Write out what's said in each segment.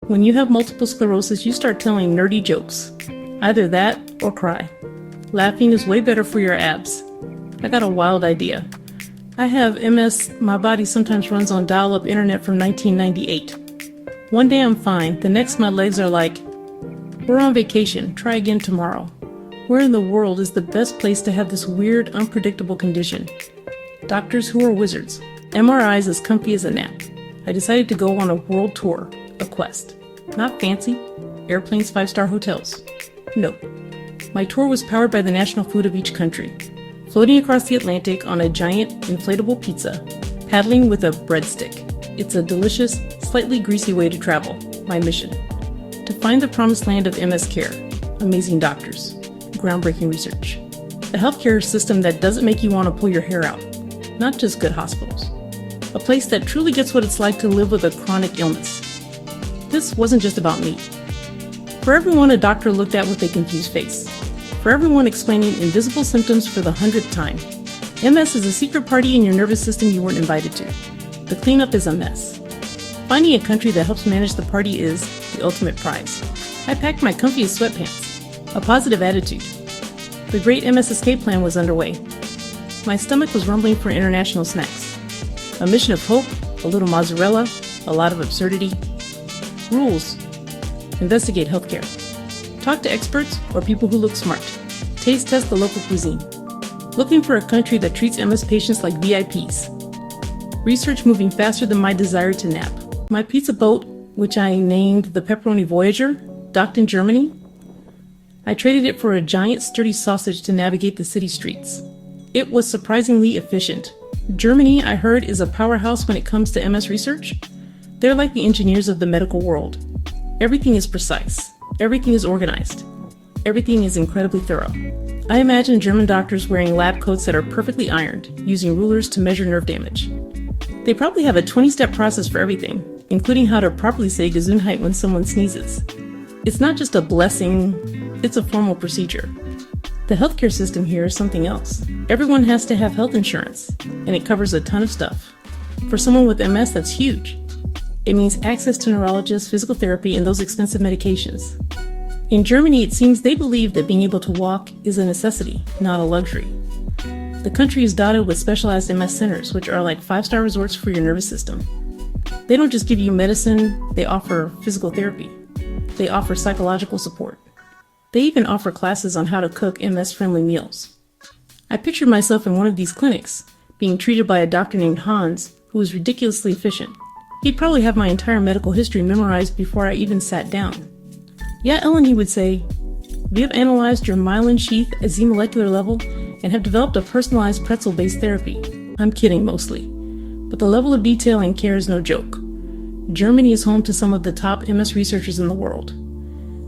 When you have multiple sclerosis, you start telling nerdy jokes. Either that or cry. Laughing is way better for your abs. I got a wild idea. I have MS. My body sometimes runs on dial-up internet from 1998. One day I'm fine, the next my legs are like, we're on vacation, try again tomorrow. Where in the world is the best place to have this weird, unpredictable condition? Doctors who are wizards. MRIs as comfy as a nap. I decided to go on a world tour, a quest. Not fancy, airplanes, 5-star hotels. No. My tour was powered by the national food of each country. Floating across the Atlantic on a giant inflatable pizza, paddling with a breadstick. It's a delicious, slightly greasy way to travel. My mission. To find the promised land of MS care. Amazing doctors. Groundbreaking research. A healthcare system that doesn't make you want to pull your hair out. Not just good hospitals. A place that truly gets what it's like to live with a chronic illness. This wasn't just about me. For everyone a doctor looked at with a confused face. For everyone explaining invisible symptoms for the 100th time. MS is a secret party in your nervous system you weren't invited to. The cleanup is a mess. Finding a country that helps manage the party is the ultimate prize. I packed my comfiest sweatpants. A positive attitude. The great MS escape plan was underway. My stomach was rumbling for international snacks. A mission of hope, a little mozzarella, a lot of absurdity. Rules. Investigate healthcare. Talk to experts or people who look smart. Taste test the local cuisine. Looking for a country that treats MS patients like VIPs. Research moving faster than my desire to nap. My pizza boat, which I named the Pepperoni Voyager, docked in Germany. I traded it for a giant sturdy sausage to navigate the city streets. It was surprisingly efficient. Germany, I heard, is a powerhouse when it comes to MS research. They're like the engineers of the medical world. Everything is precise. Everything is organized. Everything is incredibly thorough. I imagine German doctors wearing lab coats that are perfectly ironed, using rulers to measure nerve damage. They probably have a 20-step process for everything, including how to properly say Gesundheit when someone sneezes. It's not just a blessing, it's a formal procedure. The healthcare system here is something else. Everyone has to have health insurance, and it covers a ton of stuff. For someone with MS, that's huge. It means access to neurologists, physical therapy, and those expensive medications. In Germany, it seems they believe that being able to walk is a necessity, not a luxury. The country is dotted with specialized MS centers, which are like 5-star resorts for your nervous system. They don't just give you medicine, they offer physical therapy. They offer psychological support. They even offer classes on how to cook MS-friendly meals. I pictured myself in one of these clinics, being treated by a doctor named Hans, who was ridiculously efficient. He'd probably have my entire medical history memorized before I even sat down. Yeah, Ellen, he would say, we have analyzed your myelin sheath at Z molecular level and have developed a personalized pretzel-based therapy. I'm kidding mostly, but the level of detail and care is no joke. Germany is home to some of the top MS researchers in the world.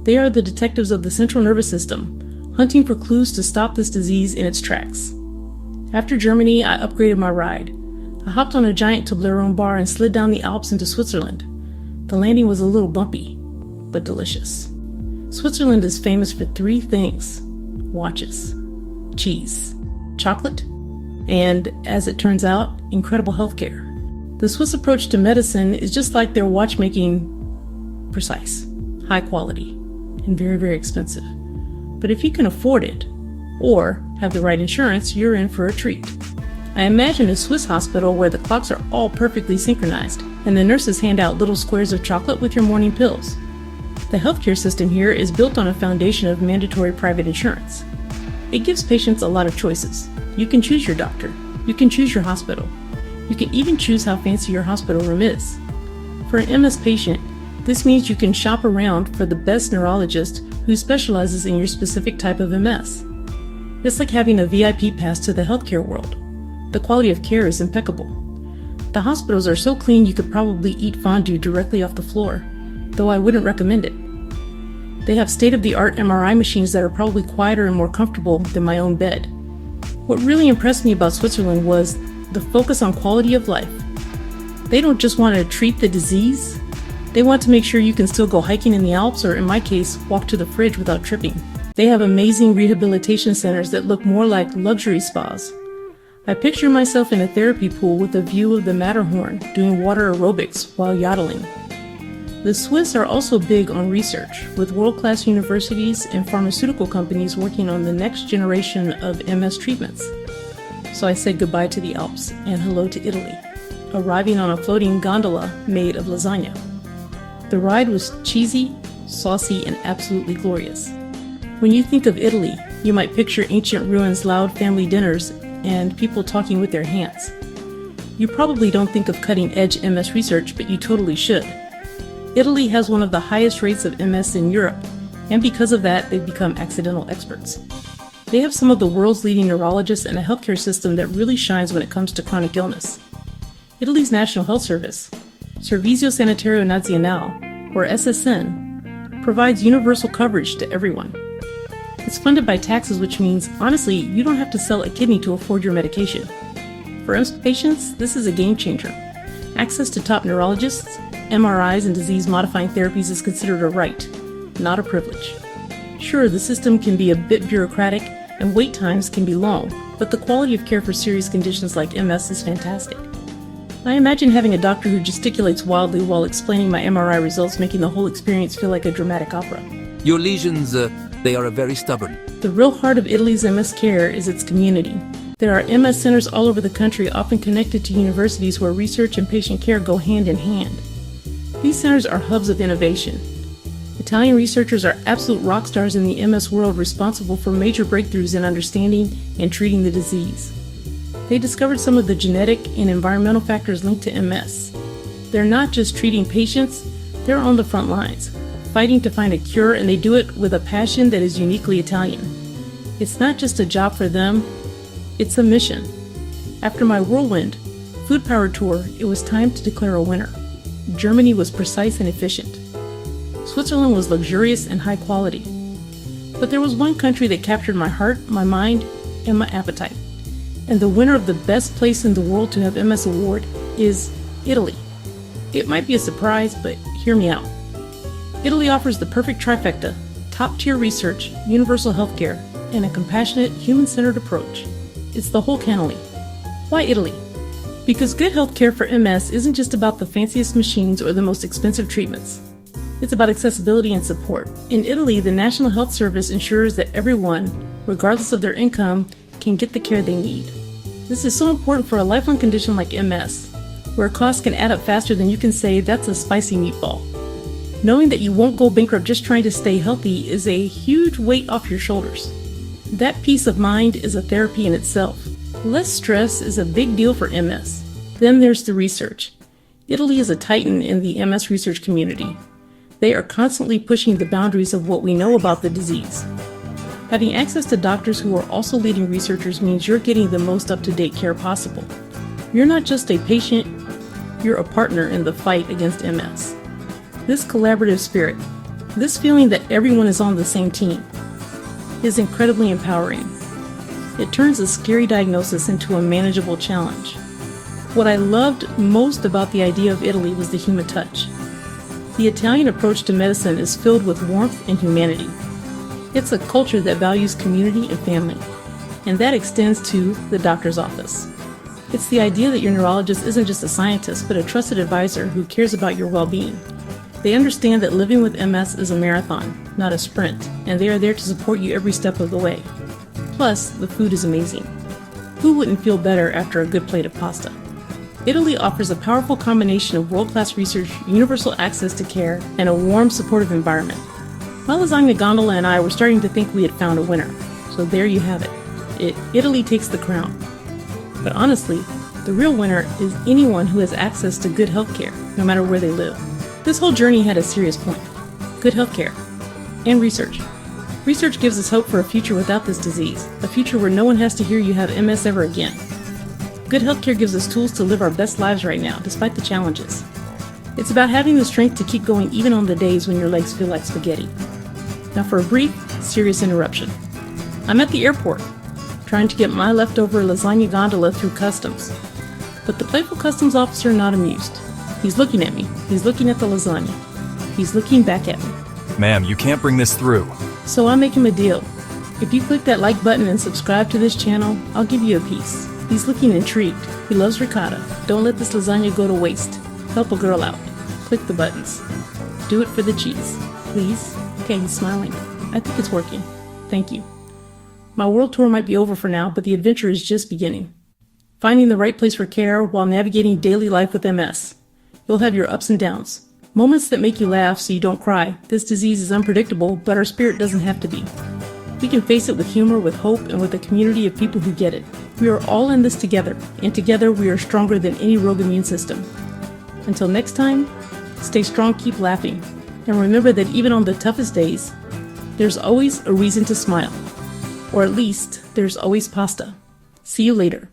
They are the detectives of the central nervous system, hunting for clues to stop this disease in its tracks. After Germany, I upgraded my ride. I hopped on a giant Toblerone bar and slid down the Alps into Switzerland. The landing was a little bumpy, but delicious. Switzerland is famous for 3 things: watches, cheese, chocolate, and, as it turns out, incredible healthcare. The Swiss approach to medicine is just like their watchmaking: precise, high quality, and very, very expensive. But if you can afford it, or have the right insurance, you're in for a treat. I imagine a Swiss hospital where the clocks are all perfectly synchronized, and the nurses hand out little squares of chocolate with your morning pills. The healthcare system here is built on a foundation of mandatory private insurance. It gives patients a lot of choices. You can choose your doctor. You can choose your hospital. You can even choose how fancy your hospital room is. For an MS patient, this means you can shop around for the best neurologist who specializes in your specific type of MS. It's like having a VIP pass to the healthcare world. The quality of care is impeccable. The hospitals are so clean you could probably eat fondue directly off the floor, though I wouldn't recommend it. They have state-of-the-art MRI machines that are probably quieter and more comfortable than my own bed. What really impressed me about Switzerland was the focus on quality of life. They don't just want to treat the disease, they want to make sure you can still go hiking in the Alps, or in my case, walk to the fridge without tripping. They have amazing rehabilitation centers that look more like luxury spas. I picture myself in a therapy pool with a view of the Matterhorn, doing water aerobics while yodeling. The Swiss are also big on research, with world-class universities and pharmaceutical companies working on the next generation of MS treatments. So I said goodbye to the Alps and hello to Italy, arriving on a floating gondola made of lasagna. The ride was cheesy, saucy, and absolutely glorious. When you think of Italy, you might picture ancient ruins, loud family dinners, and people talking with their hands. You probably don't think of cutting-edge MS research, but you totally should. Italy has one of the highest rates of MS in Europe, and because of that, they've become accidental experts. They have some of the world's leading neurologists and a healthcare system that really shines when it comes to chronic illness. Italy's National Health Service, Servizio Sanitario Nazionale, or SSN, provides universal coverage to everyone. It's funded by taxes, which means, honestly, you don't have to sell a kidney to afford your medication. For MS patients, this is a game changer. Access to top neurologists, MRIs, and disease-modifying therapies is considered a right, not a privilege. Sure, the system can be a bit bureaucratic and wait times can be long, but the quality of care for serious conditions like MS is fantastic. I imagine having a doctor who gesticulates wildly while explaining my MRI results, making the whole experience feel like a dramatic opera. Your lesions, they are very stubborn. The real heart of Italy's MS care is its community. There are MS centers all over the country, often connected to universities where research and patient care go hand in hand. These centers are hubs of innovation. Italian researchers are absolute rock stars in the MS world, responsible for major breakthroughs in understanding and treating the disease. They discovered some of the genetic and environmental factors linked to MS. They're not just treating patients, they're on the front lines, fighting to find a cure, and they do it with a passion that is uniquely Italian. It's not just a job for them, it's a mission. After my whirlwind, food-powered tour, it was time to declare a winner. Germany was precise and efficient. Switzerland was luxurious and high quality. But there was one country that captured my heart, my mind, and my appetite. And the winner of the best place in the world to have MS award is Italy. It might be a surprise, but hear me out. Italy offers the perfect trifecta: top-tier research, universal healthcare, and a compassionate, human-centered approach. It's the whole cannoli. Why Italy? Because good healthcare for MS isn't just about the fanciest machines or the most expensive treatments. It's about accessibility and support. In Italy, the National Health Service ensures that everyone, regardless of their income, can get the care they need. This is so important for a lifelong condition like MS, where costs can add up faster than you can say, "That's a spicy meatball." Knowing that you won't go bankrupt just trying to stay healthy is a huge weight off your shoulders. That peace of mind is a therapy in itself. Less stress is a big deal for MS. Then there's the research. Italy is a titan in the MS research community. They are constantly pushing the boundaries of what we know about the disease. Having access to doctors who are also leading researchers means you're getting the most up-to-date care possible. You're not just a patient, you're a partner in the fight against MS. This collaborative spirit, this feeling that everyone is on the same team, is incredibly empowering. It turns a scary diagnosis into a manageable challenge. What I loved most about the idea of Italy was the human touch. The Italian approach to medicine is filled with warmth and humanity. It's a culture that values community and family, and that extends to the doctor's office. It's the idea that your neurologist isn't just a scientist, but a trusted advisor who cares about your well-being. They understand that living with MS is a marathon, not a sprint, and they are there to support you every step of the way. Plus, the food is amazing. Who wouldn't feel better after a good plate of pasta? Italy offers a powerful combination of world-class research, universal access to care, and a warm, supportive environment. My lasagna gondola and I were starting to think we had found a winner, so there you have it. Italy takes the crown. But honestly, the real winner is anyone who has access to good healthcare, no matter where they live. This whole journey had a serious point: good healthcare and research. Research gives us hope for a future without this disease, a future where no one has to hear you have MS ever again. Good healthcare gives us tools to live our best lives right now, despite the challenges. It's about having the strength to keep going even on the days when your legs feel like spaghetti. Now for a brief, serious interruption. I'm at the airport, trying to get my leftover lasagna gondola through customs. But the playful customs officer not amused. He's looking at me. He's looking at the lasagna. He's looking back at me. Ma'am, you can't bring this through. So I make him a deal. If you click that like button and subscribe to this channel, I'll give you a piece. He's looking intrigued. He loves ricotta. Don't let this lasagna go to waste. Help a girl out. Click the buttons. Do it for the cheese. Please. Okay, he's smiling. I think it's working. Thank you. My world tour might be over for now, but the adventure is just beginning. Finding the right place for care while navigating daily life with MS. You'll have your ups and downs. Moments that make you laugh so you don't cry. This disease is unpredictable, but our spirit doesn't have to be. We can face it with humor, with hope, and with a community of people who get it. We are all in this together, and together we are stronger than any rogue immune system. Until next time, stay strong, keep laughing, and remember that even on the toughest days, there's always a reason to smile. Or at least, there's always pasta. See you later.